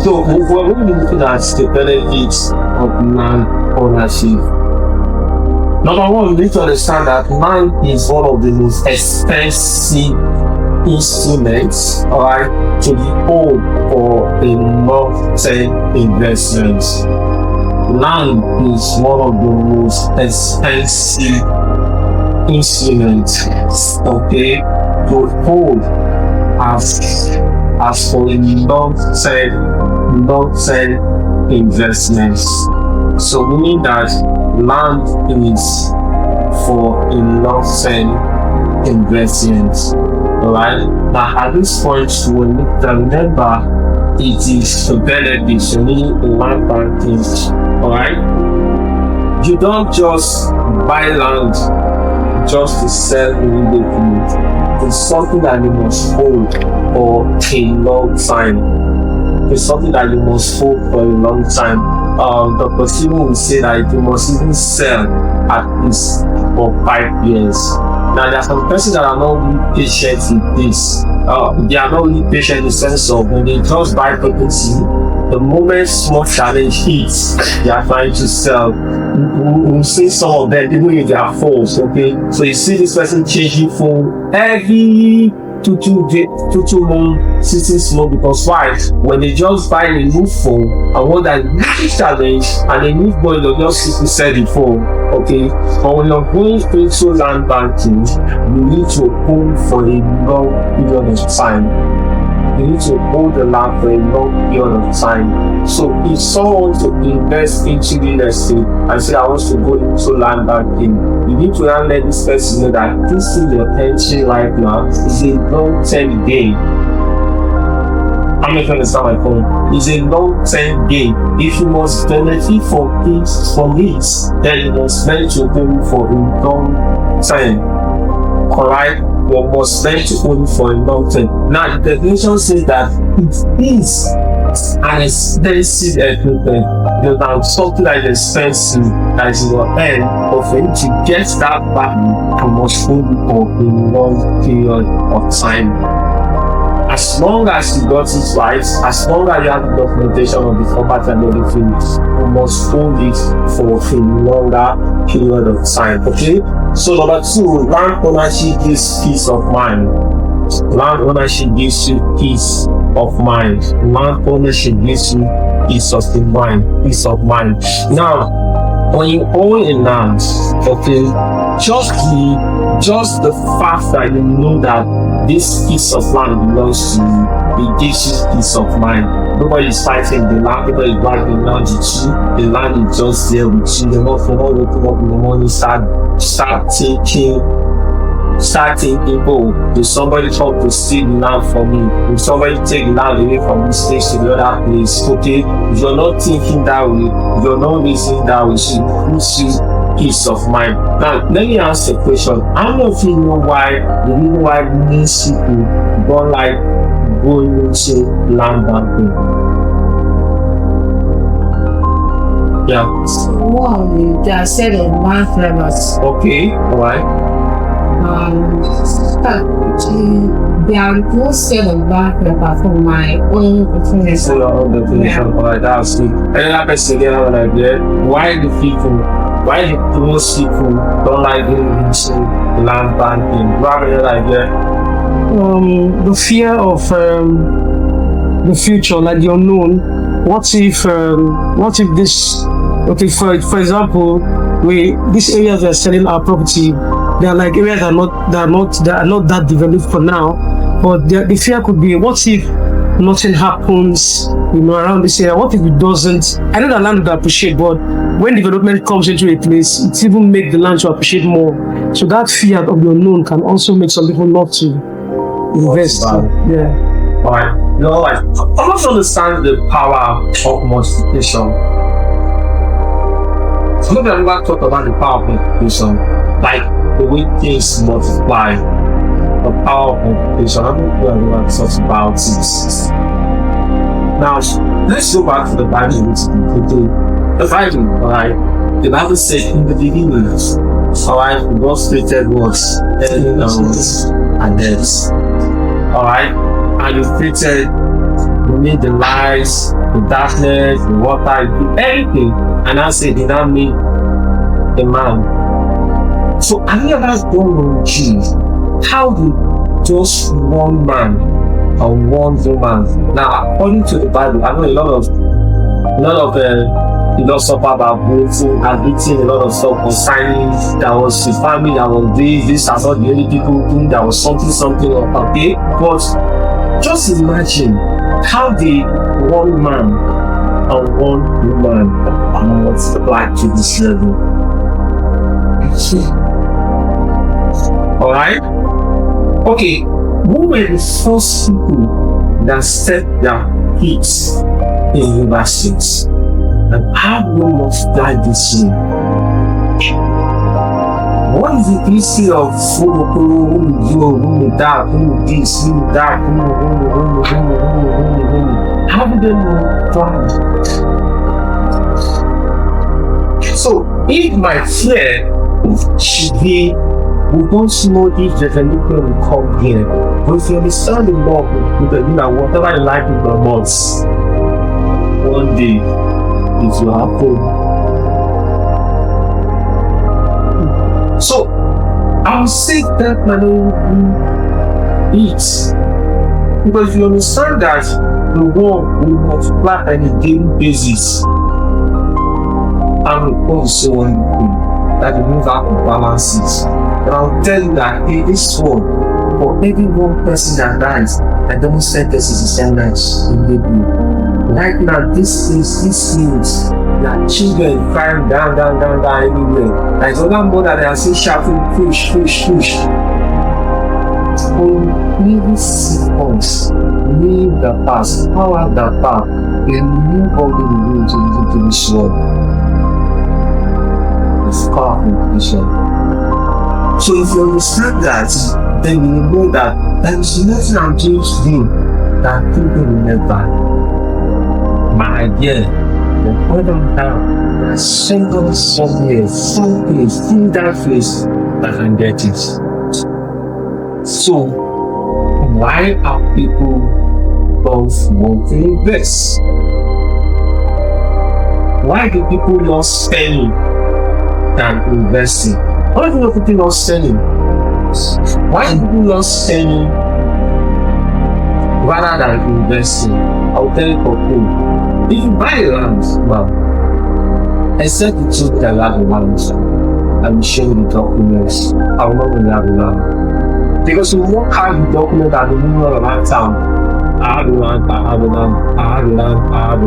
So we're going to be looking at the benefits of land ownership. Number one, we need to understand that land is one of the most expensive instruments, alright, to be owned for a long-term investment. Land is one of the most expensive instruments, okay, to hold as for a long-term investments. So meaning that land is for a long-term investment. Alright. Now at this point we need to remember it is a benefit in land banking. Alright. You don't just buy land just to sell immediately. It's something that you must hold for a long time. It's something that you must hold for a long time. Dr. Simon will say that you must even sell at least for 5 years. Now, there are some persons that are not really patient with this. They are not really patient in the sense of when they just buy property, the moment small challenge hits, they are trying to sell. We see some of them even in their phones, okay? So you see this person changing phone every two months, 6 months, because why? When they just buy a new phone and want that new challenge and a new boy, they'll just simply sell the phone, okay? But when you're going into land banking, you need to hold for a long period of time. You need to hold the land for a long period of time. So if someone wants to invest into real estate and say I want to go into land banking, you need to now let this person know that this is your attention right now is a long-term gain. I'm not understand my point. It's a long-term gain. If you must benefit from it, then you must spend your money for a long time. Alright? You must spend your money for a long time. Now the definition says that it is an expensive equipment. You know, something that is expensive that is in your end, but for you to get that value, you must hold it for a long period of time. As long as you got it right, as long as you have the documentation of the property and everything, you must hold it for a longer period of time. Okay? So number two, land ownership gives peace of mind. Land ownership gives you peace of mind. Land ownership gives you peace of the mind. Peace of mind. Now, when you own a land, okay, just the fact that you know that this piece of land belongs to you, it gives you peace of mind. Nobody is fighting the land, nobody is buying the land with you. The land is just there with you. You're not waking up in the morning, start thinking, oh, if somebody come to steal the land from me, if somebody take the land away from this place to the other place, okay, if you're not thinking that way, if you're not reasoning that way, it gives you peace of mind. Now, let me ask a question. How many of you know the reason why most people don't like going into land banking? Yeah. So, one, they are selling land grabbers. Okay, alright. They are not selling land grabbers from my own experience. So your own definition, alright, that's it. Another person get an idea. Why do most people don't like going into land banking? What have idea? The fear of the future, like the unknown. What if this? Okay, for example, these areas that are selling our property, they are like areas that are not that developed for now. But the fear could be, what if nothing happens, around this area? What if it doesn't? I know that land would appreciate, but when development comes into a place, it even makes the land to appreciate more. So that fear of the unknown can also make some people not to invest. Yeah. Alright. I almost understand the power of multiplication. Some of them talk about the power of multiplication, like the way things multiply. The power of multiplication. I don't know if everyone talks about it. Now, let's go back to the Bible. The Bible, alright. The Bible said in the beginning, alright, God created what? Heaven and earth. Alright? And you created you made the lights, the darkness, the water, you do everything, and now say they now made a man. So have you ever gone on Jesus? How did just one man and one woman? Now, according to the Bible, I know a lot of philosopher about written and written a lot of stuff concerning that was the family that was this are not the only people who there was something okay. But just imagine how the one man and one woman are multiplied to this level. Alright? Okay, who were the first people that set their feet in River States? And how we multiply this year? What is the history of who that, who this, who that, who? How do they multiply? So, if my fear should be, we don't know if the religion will come here. But if you understand the law, you can do that whatever you like in the months, one day it will happen. So I will say that man eat, because you understand that the world will multiply on a daily basis, and also one thing that the move have to balance it. And I'll tell you that in this world, for every one person that dies, I don't say this is the same night in the day. Right now, this news, that children crying down everywhere. Like other mother, they are still shouting, push. Leave us, leave the past, power the past, then move on the way to this world. It's powerful vision. So if you understand that, then you know that there is nothing I'm doing today that people will never. My idea, the other time, single somewhere, someplace, in that place, that can get it. So, why are people both want to invest? Why do people not spend than investing? Why do people not spending? Why do people not spending rather than investing? I'll tell you for free. If you buy a land, except you took the land, I will show you the documents. I will not really have the land. Because you won't have the document at the middle of that town. I have the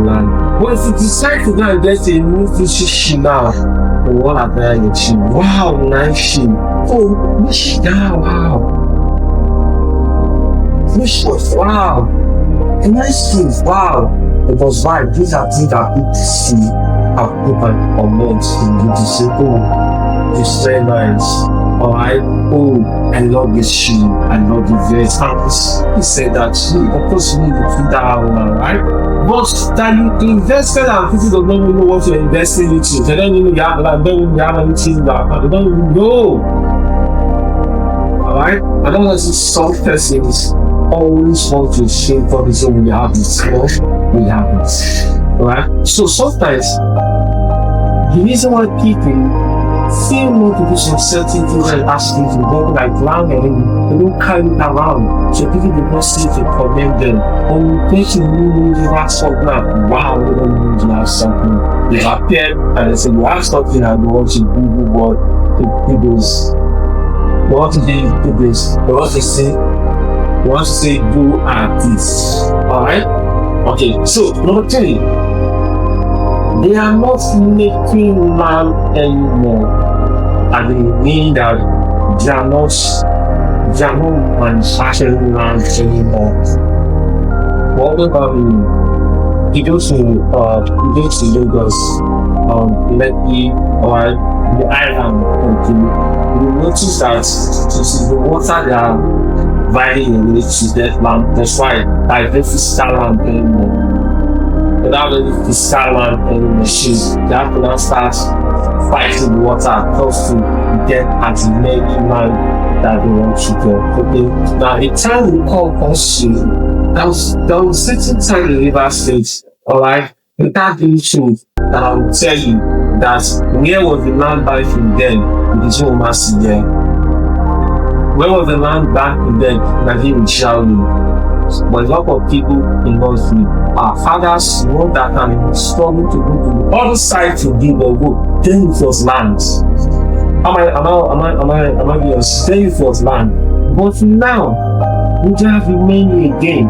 land. But if you decide to go and get a new fish now, what are they achieving? Wow, nice shit. Oh, wish that, wow. Wish was wow. A nice thing, wow. It was right. These are things that people see have put on comments in the say, oh, it's very nice. Alright, oh, I love this shoe. I love the vest. He said that too. Of course, you need to put that out, right? But that you invested and people don't even know what you're investing into. They don't even have like, they don't even have anything that they don't even know. Alright? I don't want to see some persons always want to shame for this, we have this, we have it. Alright? So sometimes the reason why people feel more to do some certain things and actually to go like ground and they don't carry it around. So people do not see to commend them. Or we take you have something like, wow, we don't need to have something. They appear and they say, you have something and they want to do what the videos. They want to do this. They want to say, do this. Alright? Okay, so number 3. They are not making land anymore. And they mean that they are not manufacturing land anymore. What about you go to Lagos, Lekki, or the island, you notice that the water they are riding in it to that land. That's why I don't fiscal land anymore. Without any fiscal land anymore, they have to now start fighting the water close to get as many land that they want to get. Okay, now the time will come also there was certain time in River State, alright, without being told, that I will tell you that where was the land back in then with the Joe Massey there? Where was the land back in then that he would shout me? But a lot of people in Northfield, our fathers, know that can struggle to go to the other side to give a vote. Then it was land. Am I being honest? Then it was land. But now, we don't have the many again.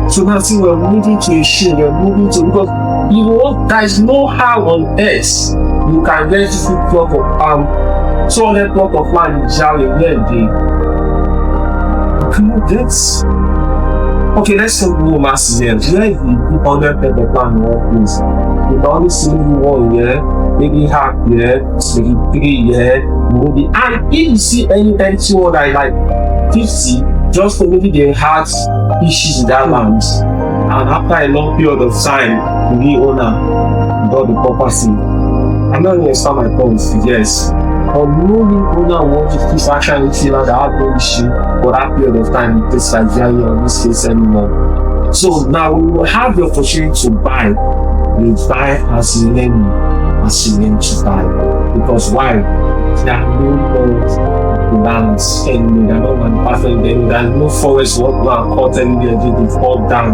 So now see we're moving to a shield, we're moving to, because you know there is no how on earth you can get 50 plot of 200 plot of land in Jali where they can you get. Okay, let's talk about mass here. Where is the 100 plot of land in one place? You can only see one year, maybe half year, maybe 3 years, maybe, and if you see any empty one like 50, just for maybe they had issues in that land, and after a long period of time, the new owner got the property. I'm not going to start my point, yes. But no new owner wants to keep actually feeling that I have no issue for that period of time in this Nigeria or this case anymore. So now we will have the opportunity to buy. We buy as you learn to buy. Because why? There are no more lands anymore. There are no manufacturing anymore. There are no forests what we are caught anywhere. They fall down.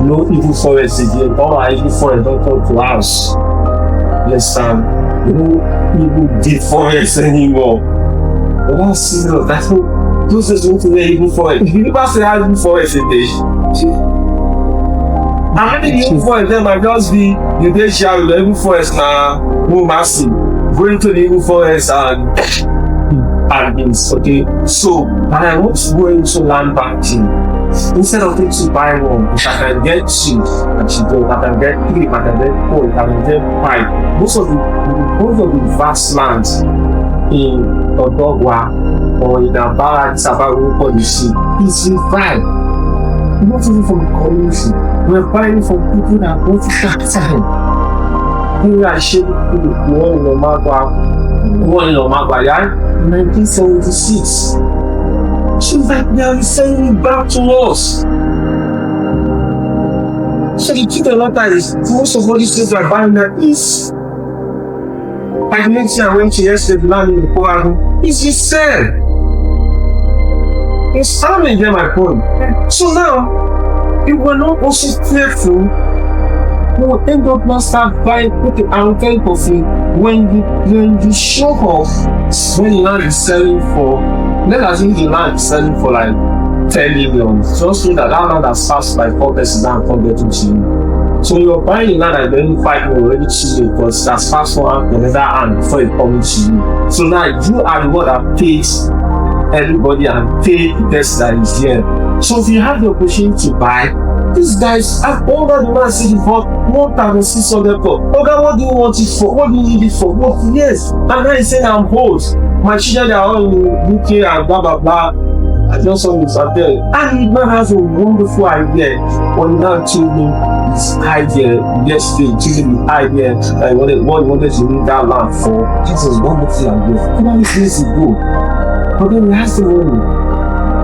No evil forests again. All our evil forests don't come to us. Yes, no evil deep forests anymore. But that's serious. That's what those is going to the evil forest. You never say how evil forest in this. How many evil forests there might just be you dey share with the evil forest now, no massive. Going to the evil forest and things, okay? So, and I want to go into land banking. Instead of things to buy one, if I can get 2, and she goes, I can get 3, I can get 4, I can get 5. Most of the vast lands in Odogwa or in Abara, Sabaru policy is in 5. Not even from the community. We're buying from people that want to start time. People are shaping one in Omagwa, yeah? 1976. So that they are sending it back to us. So the truth of the matter is, most of all these things are buying that is. Like next year I went to yesterday land in the Koran. It's just said. It's time to get my point. So now, if we're not also careful, we will end up not start buying. Okay, I'm telling you, when you show off, when the land is selling for, let's assume the land is selling for like 10 million. Just know that land has passed like 4 persons and come getting to you. So you're buying the land at only 5 million already to you because that's passed for another hand before it comes to you. So now you are the one that pays everybody and pay the person that is here. So if you have the opportunity to buy, these guys have all that the man said for 1,600 for. Okay, what do you want it for? What do you need it for? What? Yes. And now he's saying I'm old. My children are all in UK and blah blah blah. I just saw this out there. And the man has a wonderful idea. When now told me his idea yesterday, giving the idea that what he wanted to need that land for. This is wonderful idea. How many days ago? But then he has the money.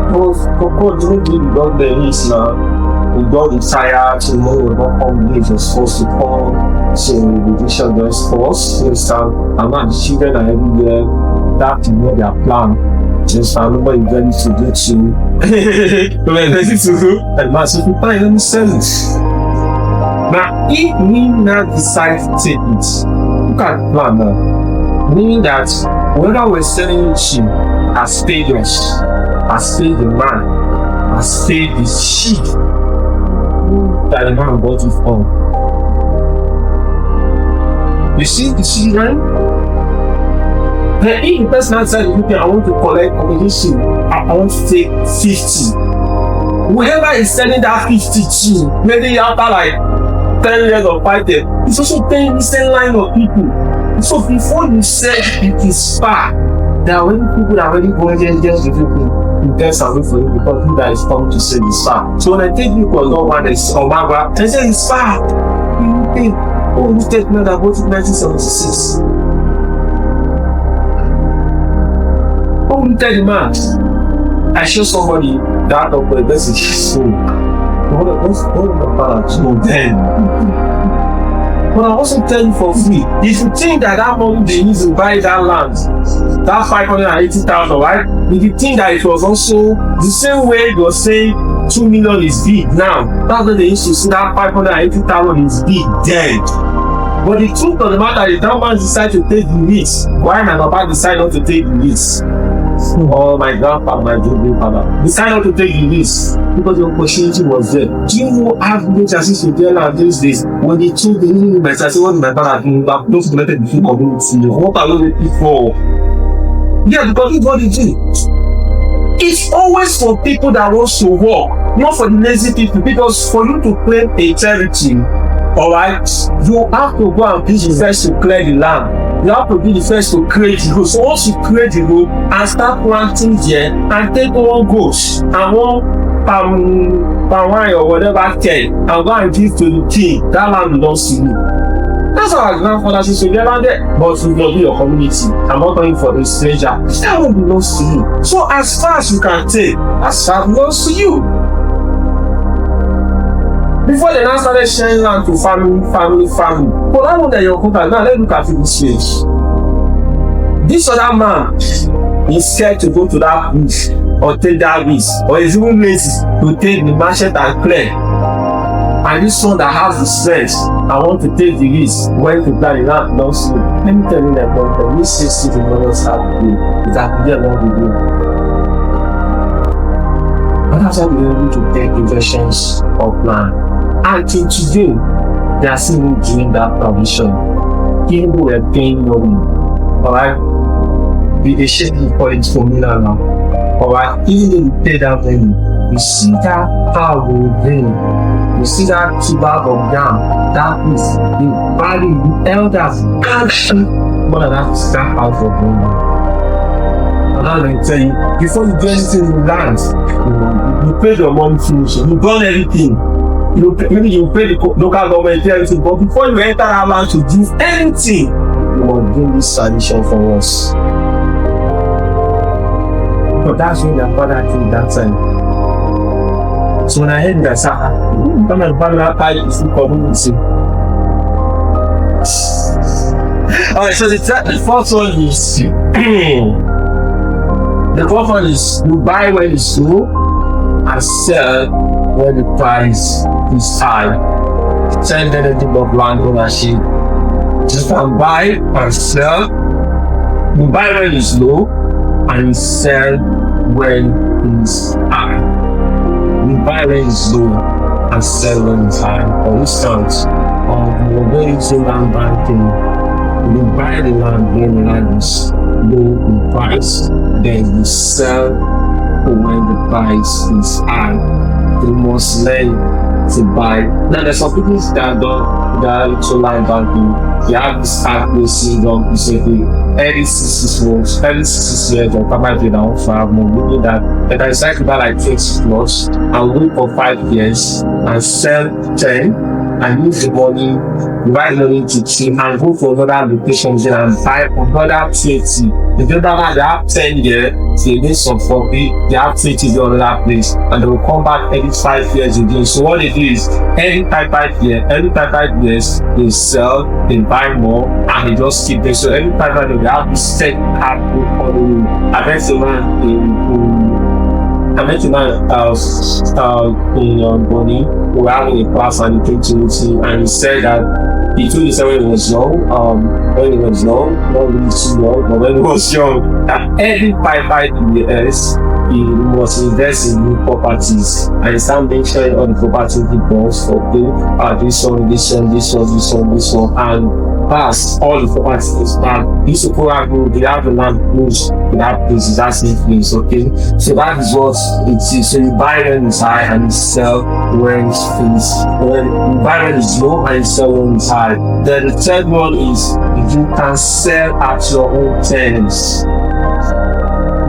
Because God didn't give the God the needs now. We got retired to know we're not come late, we're supposed to come. So the vision just force. I'm not the children are everywhere. That is not their plan. Just remember you ready to do to ready to do and massive plan and sell it. Now if we now decide to take it, look at the plan now. Meaning that whoever we're selling it to has paid us, has paid the man, has paid the sheep that the man bought it from. You see the children? Then if the person outside the UK, I want to collect competition, I want to take 50. Whoever is selling that 50 to, maybe after like 10 years of fighting, it's also paying the same line of people. So before you sell it is far, there are already people that are already going there just people. Invest away for you because you guys come to say it's far. So when I take you for no one is Omagwa, I say it's far. You think, oh, you take me that bought it 1976. Oh, you tell the man, I show somebody that of the message is so. What my father told them. But I also tell you for free, if you think that money they use to buy that land, that 580,000, right? If you think that it was also the same way you're saying 2 million is big now, that's what they used to see that 580,000 is big then. But the truth of the matter is that man decided to take the risk. Why my papa decided not to take the risk? Or my grandpa, my grandfather decided not to take the risk because the opportunity was there. Do you know how much assist to tell her these days when they told me my say what my father doing that don't connected between community? What are you waiting for? Yeah, because it's what they do. It's always for people that want to work, not for the lazy people. Because for you to claim a territory, alright, you have to go and be the first to clear the land. You have to be the first to create the road. So once you create the road and start planting there and take one goat and one palm wine or whatever cane and go and give to the king, that land belongs to you. That's how our grandfather says, so you never there, but you will be your community. I'm not going for a stranger. That one belongs to you. So as far as you can take, as far as belongs to you. Before they now started sharing land to family. But that one that you're cooking, now let's look at it this way. This other man is scared to go to that bush or take that risk, or is even lazy to take the machete and clear. And this one that has the strength, I want to take the risk when to plan the land belongs to you. Let me tell you that the risk is the brothers have to do is that they want to do. But that's why we're able to take injections of land. Until today, they are still doing that provision. Even though we're paying money, alright, we share the college formula now, alright, even though we pay that money, you see that power within, you see that tuber of down, that is the value, the elders can't see more than that house of money. And now let me tell you, before you do anything in the land, you pay your money finish, you burn everything. Maybe you pay the local government everything, but before you enter our land to do anything, you must bring this tradition for us. But that's what their father did that time. So when I heard that, come and find out how you see community. Alright, so the first one is the first one is you buy when it's low and sell when the price is high. Send anything of land ownership. Just can buy and sell. You buy when it's low and you sell when it's high. You buy when it's low and sell when it's high. For instance, you're going to land banking. You buy the land when the land is low in price, then you sell when the price is high. You must learn to buy. Now there's some people that don't to land banking. They have this accuracy of basically every 6 years or probably down for meaning that they can decide to buy like 6 plots and wait for 5 years and sell 10 and use the money, divide money to 2 and go for another location then and buy another 20. The other one they have 10 years, they need some profit, they have 20 the other place and they will come back every 5 years again. So what they do is every 5 years they sell, they buy more and they just keep them. So every 5 years they have this set capital economy. I met a man in Bonnie. We were having a class and he came to me and he said that he told us when he was young, not really too young, but when he was young, that every 5 years he must invest in new properties. And he started mentioning all the properties he bought, okay, this one, and pass all the properties back. These people they have the land close to that place, is that same place, okay? So that is what it is. So you buy when it's high and you sell when it's when you buy when it's low and you sell when it's high. Then the third one is you can sell at your own terms.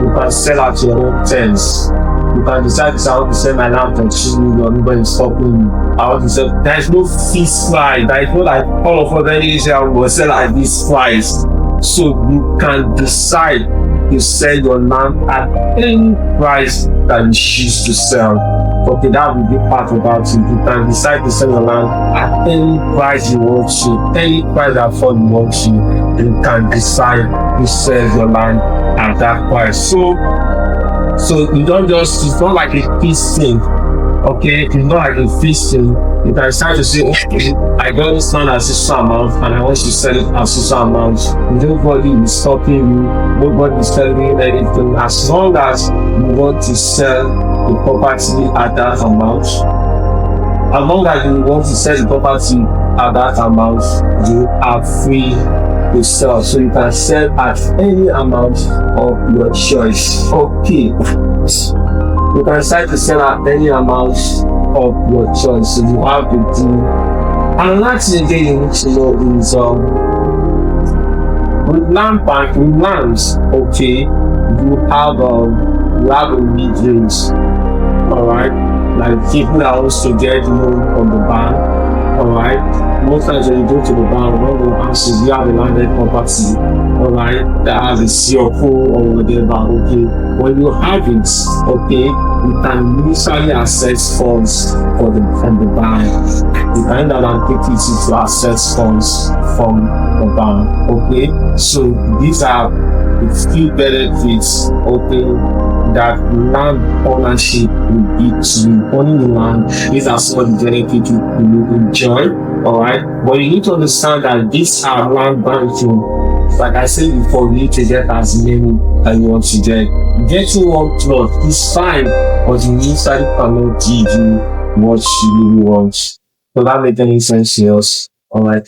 You can sell at your own terms. You can decide I want to sell my land for 2 million, nobody is stopping you. I want to sell. There is no fixed price. There is no like all of us very easy. I will sell at this price. So you can decide to sell your land at any price that you choose to sell. Okay, that will be part about it. You can decide to sell your land at any price you want to, any price that fall you want to. You can decide to sell your land at that price. So you don't just, it's not like a fixed thing. Okay, it's not like a fixed thing. You can decide to say, okay, I got this land at this amount and I want to sell it at this amount. Nobody is stopping you, nobody is telling you anything. As long as you want to sell the property at that amount, as long as you want to sell the property at that amount, you are free to sell. So you can sell at any amount of your choice. Okay. You can decide to sell at any amount of your choice. So you have the deal. And another thing again you need to know is with lands, okay, you have a mid-range. Alright. Like people that also get loan from the bank. Alright. Most times when you go to the bank, one of the houses you have a landed property, alright, that has a CFO or whatever, okay. When you have it, okay, you can initially access funds from the bank. You can then take it to access funds from the bank, okay. So these are the few benefits, okay, that land ownership will be to you. Owning land, these are some of the benefits you enjoy. Alright, but you need to understand that these are land banking. Like I said before, you need to get as many as you want to get. Getting one plot is fine, but you initially cannot give you what you really want. So that make any sense to us? Alright.